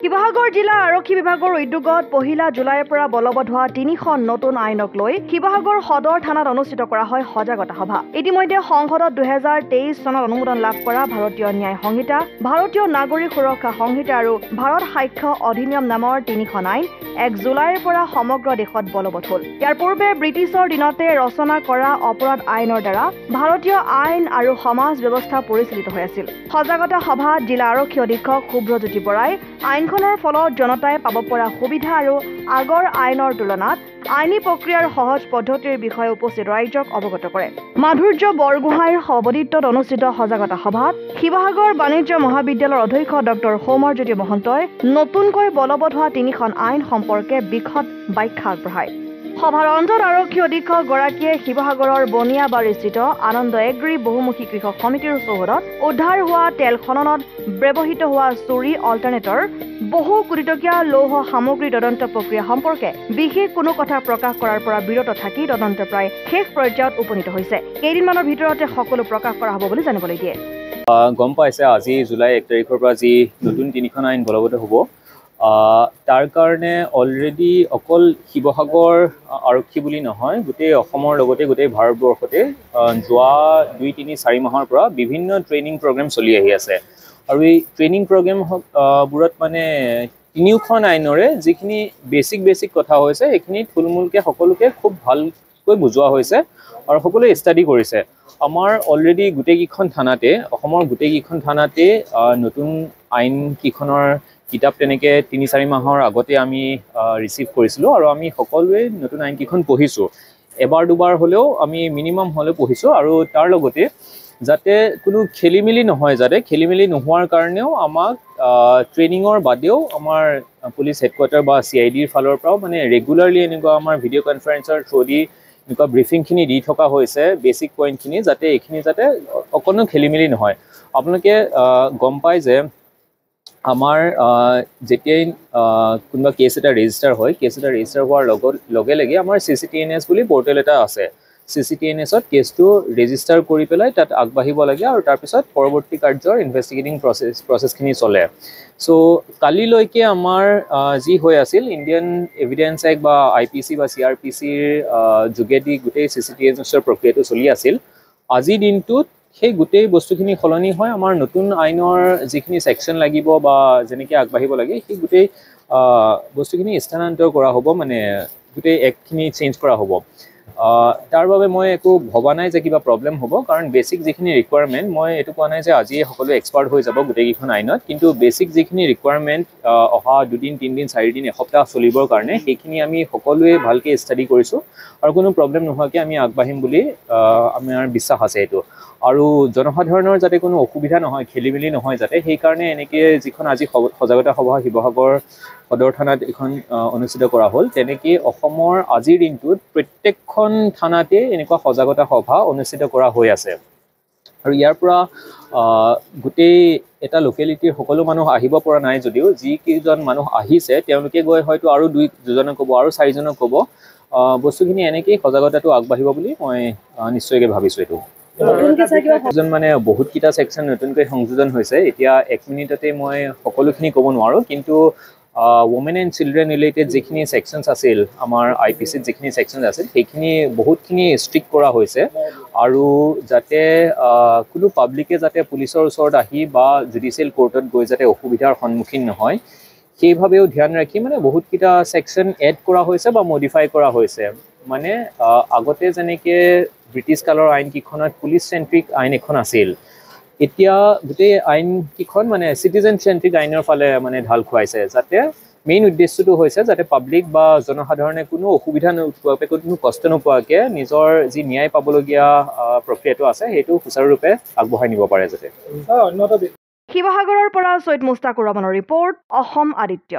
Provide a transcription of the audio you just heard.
শিৱসাগৰ জিলা আৰক্ষী বিভাগৰ উদ্যোগত 1 জুলাইৰ পৰা বলবৎ হোৱা 3খন নতুন আইনক লৈ শিৱসাগৰ সদৰ থানাত অনুষ্ঠিত কৰা হয় সজাগতা সভা। ইতিমধ্যে সংসদত 2023 চনত অনুমোদন লাভ কৰা ভাৰতীয় ন্যায় সংহিতা, ভাৰতীয় নাগৰিক সুৰক্ষা সংহিতা আৰু ভাৰত সাক্ষ্য অধিনিয়ম নামৰ 3খন আইন 1 জুলাইৰ পৰা সমগ্ৰ দেশত বলবৎ হ'ল। ইয়াৰ পূৰ্বে ব্ৰিটিছৰ দিনতে ৰচনা কৰা অপৰাধ আইনৰ দ্বাৰা ভাৰতীয় আইন আৰু সমাজ ব্যৱস্থা পৰিচালিত হৈ আছিল। সজাগতা সভাত জিলা আৰক্ষী অধীক্ষক শুভ্ৰজ্যোতি বৰাই আইনখনৰ ফলত জনতাই পাব পৰা সুবিধা আৰু আগৰ আইনৰ তুলনাত আইনী প্ৰক্ৰিয়াৰ সহজ পদ্ধতিৰ বিষয়ে উপস্থিত ৰাইজক অৱগত কৰে। মাধুৰ্য বৰগোহাঁইৰ সভাপতিত্বত অনুষ্ঠিত সজাগতা সভাত শিৱসাগৰ বাণিজ্য মহাবিদ্যালয়ৰ অধ্যক্ষ ডক্টৰ সৌম্যজ্যোতি মহন্তই নতুনকৈ বলবৎ হোৱা 3খন আইন সম্পৰ্কে বিশদ ব্যাখ্যা আগবঢ়ায়। সভাৰ অন্তত আৰক্ষী অধীক্ষক গৰাকীয়ে শিৱসাগৰৰ বনিয়াবাৰীস্থিত আনন্দ এগ্ৰী বহুমুখী কৃষক সমিতিৰ চৌহদত উদ্ধাৰ হোৱা তেল খননত ব্যৱহৃত হোৱা চুৰি অল্টাৰনেটৰ বহু কোটিটকীয়া লৌহ সামগ্ৰী তদন্ত প্ৰক্ৰিয়া সম্পৰ্কে বিশেষ কোনো কথা প্ৰকাশ কৰাৰ পৰা বিৰত থাকি তদন্ত প্ৰায় শেষ পৰ্যায়ত উপনীত হৈছে। কেইদিনমানৰ ভিতৰতে সকলো প্ৰকাশ কৰা হ'ব বুলি জানিবলৈ দিয়ে। গম পাইছে আজি জুলাই 1 তাৰিখৰ পৰা যি নতুন 3খন আইন বলবৎ হ'ব তাৰ কাৰণে অলৰেডি অকল শিৱসাগৰ আৰক্ষী বুলি নহয় গোটেই অসমৰ লগতে গোটেই ভাৰতবৰ্ষতে যোৱা 2-3-4 মাহৰ পৰা বিভিন্ন ট্ৰেইনিং প্ৰগ্ৰেম চলি আহি আছে। আৰু এই ট্ৰেইনিং প্ৰগ্ৰেমবোৰত মানে 3খন আইনৰে যিখিনি বেছিক কথা হৈছে সেইখিনি থুলমূলকৈ সকলোকে খুব ভালকৈ বুজোৱা হৈছে আৰু সকলোৱে ষ্টাডি কৰিছে। আমাৰ অলৰেডি গোটেইকেইখন থানাতে অসমৰ গোটেইকেইখন থানাতে নতুন আইন কেইখনৰ কিতাপ তেনেকৈ 3-4 মাহৰ আগতে আমি ৰিচিভ কৰিছিলোঁ আৰু আমি সকলোৱে নতুন আইন কেইখন পঢ়িছোঁ। এবাৰ দুবাৰ হ'লেও আমি মিনিমাম হ'লেও পঢ়িছোঁ আৰু তাৰ লগতে যাতে কোনো খেলিমেলি নহয়, যাতে খেলিমেলি নোহোৱাৰ কাৰণেও আমাক ট্ৰেইনিঙৰ বাদেও আমাৰ পুলিচ হেডকোৱাৰ্টাৰ বা CIDৰ ফালৰ পৰাও মানে ৰেগুলাৰলি এনেকুৱা আমাৰ ভিডিঅ' কনফাৰেঞ্চৰ থ্ৰুদি এনেকুৱা ব্ৰিফিংখিনি দি থকা হৈছে বেছিক পইণ্টখিনি, যাতে এইখিনি যাতে অকণো খেলিমেলি নহয়। আপোনালোকে গম পায় যে আমাৰ যেতিয়াই কোনোবা কেছ এটা ৰেজিষ্টাৰ হয়, কেছ এটা ৰেজিষ্টাৰ হোৱাৰ লগে লগে আমাৰ CCTNS বুলি পৰ্টেল এটা আছে। CCTNSত কেছটো ৰেজিষ্টাৰ কৰি পেলাই তাত আগবাঢ়িব লাগে আৰু তাৰপিছত পৰৱৰ্তী কাৰ্যৰ ইনভেষ্টিগেটিং প্ৰচেছখিনি চলে। চ' কালিলৈকে আমাৰ যি হৈ আছিল ইণ্ডিয়ান এভিডেন্স এক্ট বা IPC বা CRPCৰ যোগেদি গোটেই CCTNSৰ প্ৰক্ৰিয়াটো চলি আছিল। আজিৰ দিনটোত সেই গোটেই বস্তুখিনি সলনি হয় আমাৰ নতুন আইনৰ যিখিনি ছেকশ্যন লাগিব বা যেনেকৈ আগবাঢ়িব লাগে সেই গোটেই বস্তুখিনি স্থানান্তৰ কৰা হ'ব, মানে গোটেই এক্টখিনি চেঞ্জ কৰা হ'ব। তাৰ বাবে মই একো ভবা নাই যে কিবা প্ৰব্লেম হ'ব, কাৰণ বেছিক যিখিনি ৰিকুৱাৰমেণ্ট, মই এইটো কোৱা নাই যে আজিয়ে সকলো এক্সপাৰ্ট হৈ যাব গোটেইকেইখন আইনত, কিন্তু বেছিক যিখিনি ৰিকুৱাৰমেণ্ট অহা 2 দিন 3 দিন 4 দিন এসপ্তাহ চলিবৰ কাৰণে সেইখিনি আমি সকলোৱে ভালকৈ ষ্টাডি কৰিছোঁ আৰু কোনো প্ৰব্লেম নোহোৱাকৈ আমি আগবাঢ়িম বুলি আমাৰ বিশ্বাস আছে এইটো। আৰু জনসাধাৰণৰ যাতে কোনো অসুবিধা নহয়, খেলিমেলি নহয় যাতে, সেইকাৰণে এনেকৈ যিখন আজি সজাগতা সভা শিৱসাগৰ সদৰ থানাত এখন অনুষ্ঠিত কৰা হ'ল, তেনেকৈ অসমৰ আজিৰ দিনটোত প্ৰত্যেকখন থানাতে এনেকুৱা সজাগতা সভা অনুষ্ঠিত কৰা হৈ আছে। আৰু ইয়াৰ পৰা গোটেই এটা লোকেলিটিৰ সকলো মানুহ আহিব পৰা নাই যদিও যিকেইজন মানুহ আহিছে তেওঁলোকে গৈ হয়তো আৰু 2জনক ক'ব আৰু 4জনক ক'ব। বস্তুখিনি এনেকেই সজাগতাটো আগবাঢ়িব বুলি মই নিশ্চয়কৈ ভাবিছোঁ। এইটো মানে বহুতকেইটা ছেকশ্যন নতুনকৈ সংযোজন হৈছে। এতিয়া 1 মিনিটতে মই সকলোখিনি ক'ব নোৱাৰোঁ, কিন্তু women and children related যিখিনি ছেকশ্যনছ আছিল আমাৰ IPCত যিখিনি ছেকশ্যনছ আছিল সেইখিনি বহুতখিনি ষ্ট্ৰিক্ট কৰা হৈছে আৰু যাতে কোনো পাব্লিকে যাতে পুলিচৰ ওচৰত আহি বা জুডিচিয়েল কোৰ্টত গৈ যাতে অসুবিধাৰ সন্মুখীন নহয় সেইভাৱেও ধ্যান ৰাখি মানে বহুতকেইটা ছেকশ্যন এড কৰা হৈছে বা মডিফাই কৰা হৈছে। মানে আগতে যেনেকৈ ব্ৰিটিছ কালৰ আইন কেইখনত পুলিচ চেণ্ট্ৰিক আইন এখন আছিল, এতিয়া গোটেই আইন কেইখন মানে চিটিজেন চেণ্ট্ৰিক আইনৰ ফালে মানে ঢাল খুৱাইছে, যাতে মেইন উদ্দেশ্যটো হৈছে যাতে পাব্লিক বা জনসাধাৰণে কোনো অসুবিধা নোপোৱাকৈ, কোনো কষ্ট নোপোৱাকৈ নিজৰ যি ন্যায় পাবলগীয়া প্ৰক্ৰিয়াটো আছে সেইটো সুচাৰুৰূপে আগবঢ়াই নিব পাৰে যাতে। শিৱসাগৰৰ পৰা চৈয়দ মুস্তাকুৰ ৰহমানৰ ৰিপৰ্ট, অসম আদিত্য।